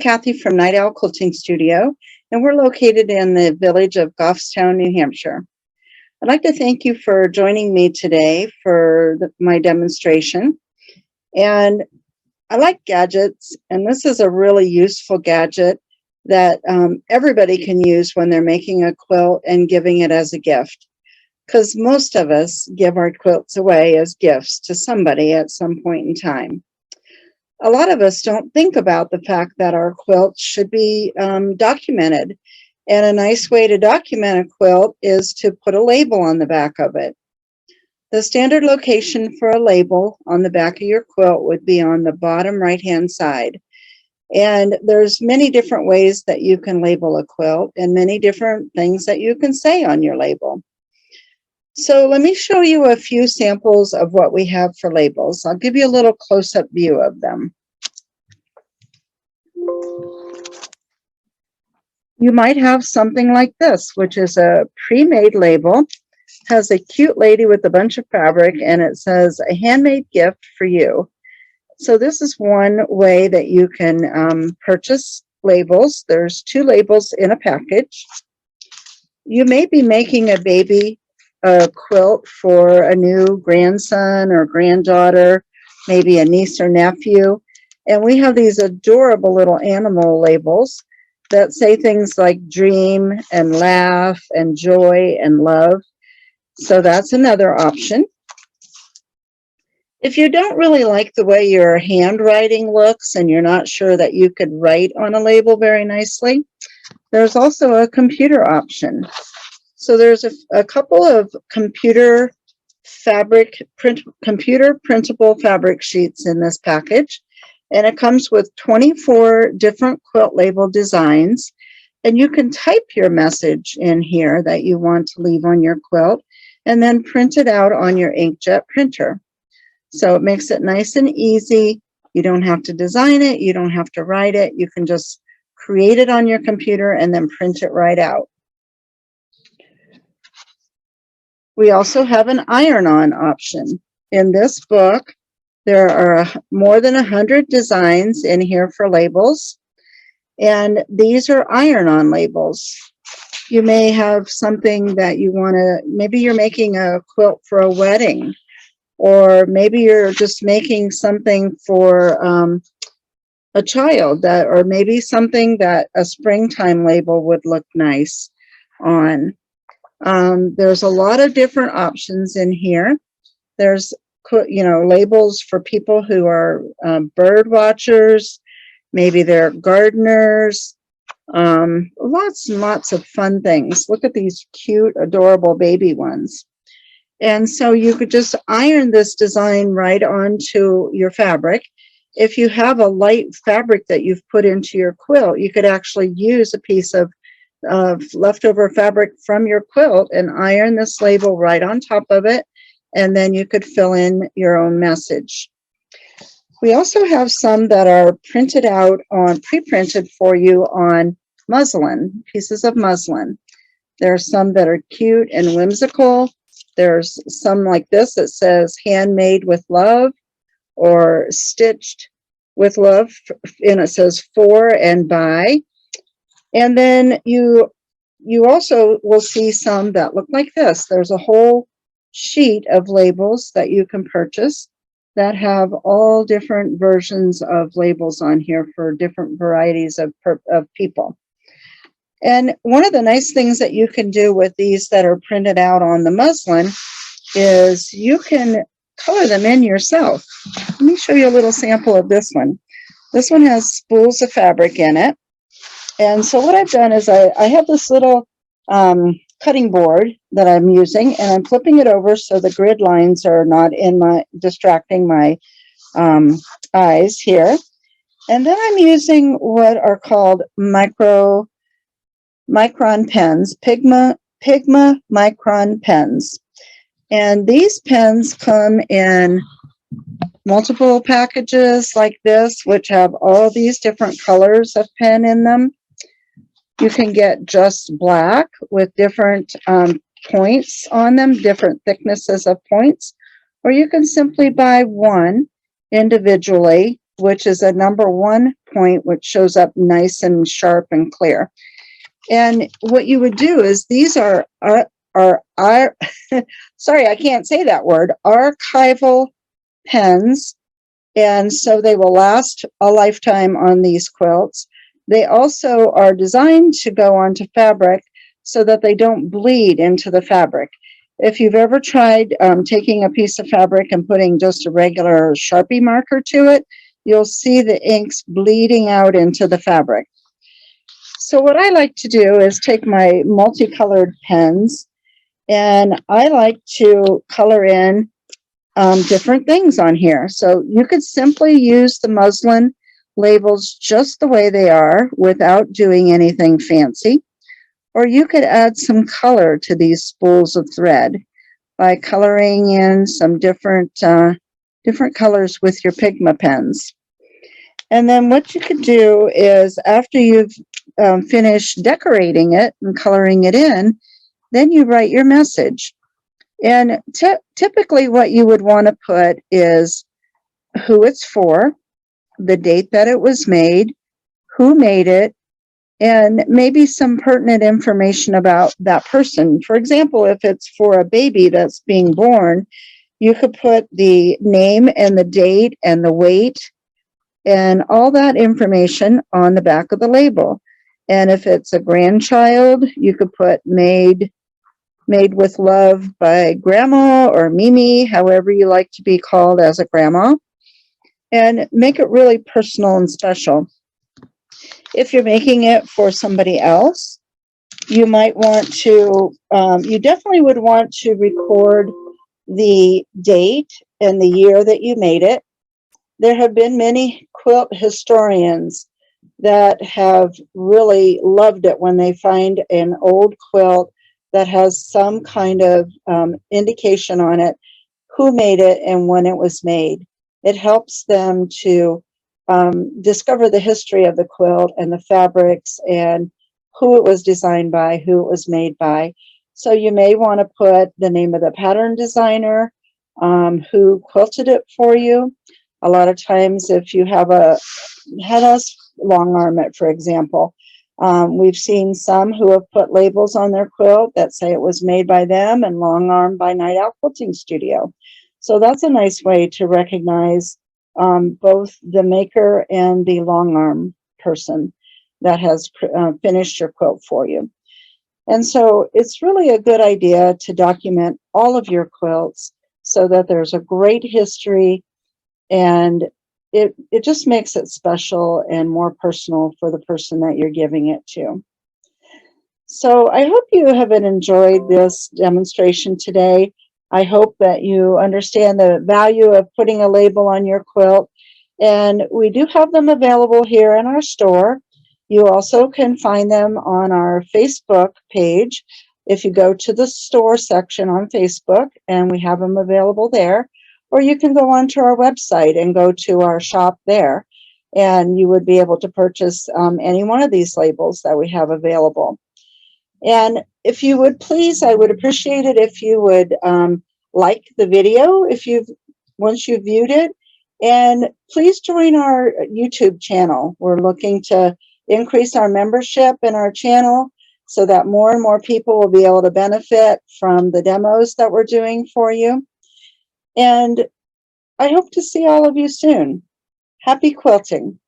Kathy from Night Owl Quilting Studio, and we're located in the village of Goffstown, New Hampshire. I'd like to thank you for joining me today for my demonstration. And I like gadgets, and this is a really useful gadget that everybody can use when they're making a quilt and giving it as a gift. Because most of us give our quilts away as gifts to somebody at some point in time. A lot of us don't think about the fact that our quilts should be documented. And a nice way to document a quilt is to put a label on the back of it. The standard location for a label on the back of your quilt would be on the bottom right-hand side. And there's many different ways that you can label a quilt and many different things that you can say on your label. So let me show you a few samples of what we have for labels. I'll give you a little close-up view of them. You might have something like this, which is a pre-made label. It has a cute lady with a bunch of fabric, and it says, "A handmade gift for you." So this is one way that you can purchase labels. There's 2 labels in a package. You may be making a quilt for a new grandson or granddaughter, maybe a niece or nephew. And we have these adorable little animal labels that say things like dream and laugh and joy and love. So that's another option. If you don't really like the way your handwriting looks and you're not sure that you could write on a label very nicely, there's also a computer option. So there's a couple of computer printable fabric sheets in this package, and it comes with 24 different quilt label designs, and you can type your message in here that you want to leave on your quilt and then print it out on your inkjet printer. So it makes it nice and easy. You don't have to design it, you don't have to write it, you can just create it on your computer and then print it right out. We also have an iron-on option. In this book, there are more than 100 designs in here for labels, and these are iron-on labels. You may have something that you want to, maybe you're making a quilt for a wedding, or maybe you're just making something for a child, or maybe something that a springtime label would look nice on. There's a lot of different options in here. There's, labels for people who are bird watchers, maybe they're gardeners, lots and lots of fun things. Look at these cute, adorable baby ones. And so you could just iron this design right onto your fabric. If you have a light fabric that you've put into your quilt, you could actually use a piece of leftover fabric from your quilt and iron this label right on top of it, and then you could fill in your own message. We also have some that are printed out pre-printed for you on muslin, pieces of muslin. There are some that are cute and whimsical. There's some like this that says handmade with love or stitched with love, and it says for and by. And then you also will see some that look like this. There's a whole sheet of labels that you can purchase that have all different versions of labels on here for different varieties of people. And one of the nice things that you can do with these that are printed out on the muslin is you can color them in yourself. Let me show you a little sample of this one. This one has spools of fabric in it. And so what I've done is I have this little cutting board that I'm using, and I'm flipping it over so the grid lines are not distracting my eyes here. And then I'm using what are called micron pens, Pigma micron pens. And these pens come in multiple packages like this, which have all these different colors of pen in them. You can get just black with different points on them, different thicknesses of points, or you can simply buy one individually which is a number 1 point, which shows up nice and sharp and clear. And what you would do is these are sorry, I can't say that word, archival pens. And so they will last a lifetime on these quilts. They also are designed to go onto fabric so that they don't bleed into the fabric. If you've ever tried taking a piece of fabric and putting just a regular Sharpie marker to it, you'll see the inks bleeding out into the fabric. So what I like to do is take my multicolored pens, and I like to color in different things on here. So you could simply use the muslin labels just the way they are without doing anything fancy. Or you could add some color to these spools of thread by coloring in some different colors with your Pigma pens. And then what you could do is, after you've finished decorating it and coloring it in, then you write your message. And typically what you would want to put is who it's for, the date that it was made, who made it, and maybe some pertinent information about that person. For example, if it's for a baby that's being born, you could put the name and the date and the weight and all that information on the back of the label. And if it's a grandchild, you could put made with love by Grandma or Mimi, however you like to be called as a grandma, and make it really personal and special. If you're making it for somebody else, you might want to, you definitely would want to record the date and the year that you made it. There have been many quilt historians that have really loved it when they find an old quilt that has some kind of indication on it, who made it and when it was made. It helps them to discover the history of the quilt and the fabrics and who it was designed by, who it was made by. So you may want to put the name of the pattern designer, who quilted it for you. A lot of times, if you had us long arm it, for example, we've seen some who have put labels on their quilt that say it was made by them and long arm by Night Owl Quilting Studio. So that's a nice way to recognize both the maker and the long arm person that has finished your quilt for you. And so it's really a good idea to document all of your quilts so that there's a great history, and it just makes it special and more personal for the person that you're giving it to. So I hope you have enjoyed this demonstration today. I hope that you understand the value of putting a label on your quilt. And we do have them available here in our store. You also can find them on our Facebook page. If you go to the store section on Facebook, and we have them available there. Or you can go onto our website and go to our shop there, and you would be able to purchase any one of these labels that we have available. And if you would please, I would appreciate it if you would like the video once you've viewed it, and please join our YouTube channel. We're looking to increase our membership in our channel so that more and more people will be able to benefit from the demos that we're doing for you. And I hope to see all of you soon. Happy quilting.